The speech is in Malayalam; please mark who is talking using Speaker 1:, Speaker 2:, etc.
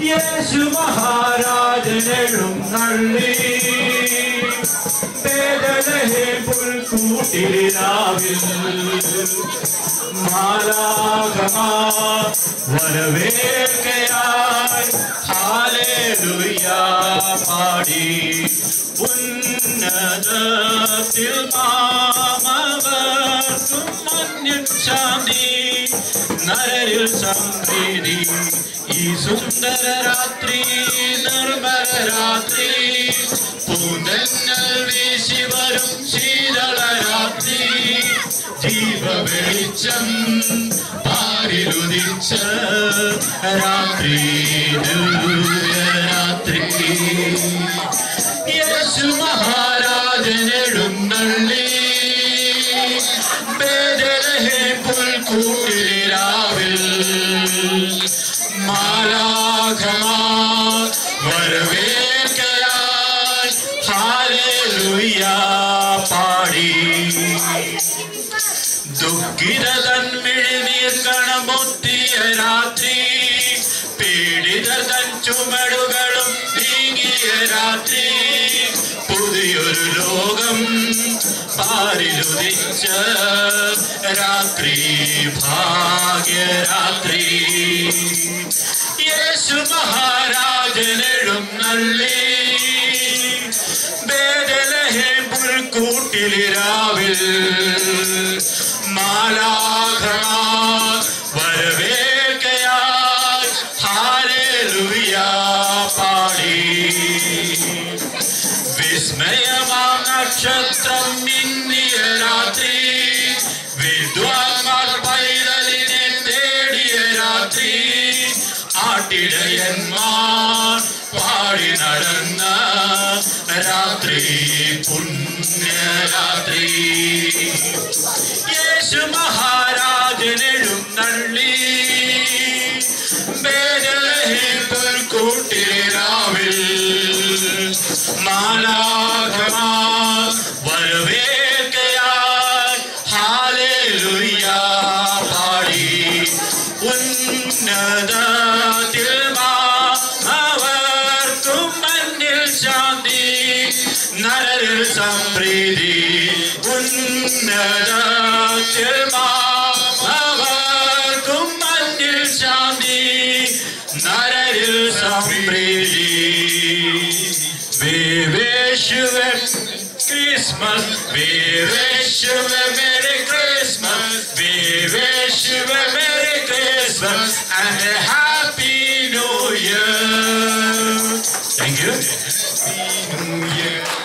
Speaker 1: യേശു മഹാരാജനെഴുന്നള്ളി ബേഥലഹേം പുൽക്കൂട്ടിലിരാവിൽ മാലാഖമാർ വരവേൽക്കയായി ഹല്ലേലൂയ പാടി ഉന്നതത്തിൽ മാമവർക്കും മഞ്ഞിൽ ശാന്തി നരരിൽ സംപ്രീതി ഈ സുന്ദര രാത്രി നിർമ്മല രാത്രി പൂന്തന്നൽ വീശി വരും ശീതള രാത്രി ജീവ വെളിച്ചം പാരിലുദിച്ച രാത്രി ദിവ്യരാത്രി യേശു മഹാരാജനെഴുന്നള്ളി ബേഥലഹേം പുൽക്കൂട്ടിലിരാവിൽ മാലാഖമാർ വരവേൽക്കയായി ഹല്ലേലൂയ പാടി ദുഃഖിതൻ മിഴിനീർ കണമൊത്തിയ രാത്രി പീഡിതൻ ചുമടുകളും നീങ്ങിയ രാത്രി പുതിയൊരു ലോകം പാരിലുദിച്ച രാത്രി ഭാഗ്യരാത്രി യേശു മഹാരാജനെഴുന്നള്ളി ബേഥലഹേം പുൽക്കൂട്ടിലിരാവിൽ മാലാഖമാർ വരവേൽക്കയായി ഹല്ലേലൂയ പാടി വിസ്മയമാം നക്ഷത്രം മിന്നിയ രാത്രി വിദ്വാൻമാർ പൈതലിനെ തേടിയ രാത്രി ആട്ടിടയന്മാർ പാടി നടന്ന രാത്രി പുണ്യരാത്രി യേശു മഹാരാജനെഴുന്നള്ളി ബേഥലഹേം പുൽക്കൂട്ടിലിരാവിൽ മാലാഖമാർ വരവേൽക്കയായി ഹല്ലേലൂയ പാടി ഉന്നതത്തിൽ മാമവർക്കും മഞ്ഞിൽ ശാന്തി നരരിൽ സംപ്രീതി ഉന്നതത്തിൽ മാമവർക്കും മഞ്ഞിൽ ശാന്തി നരരിൽ Sampriti We wish you a Christmas, we wish you a Merry Christmas, we wish you a Merry Christmas and a Happy New Year. Thank you. Happy New Year.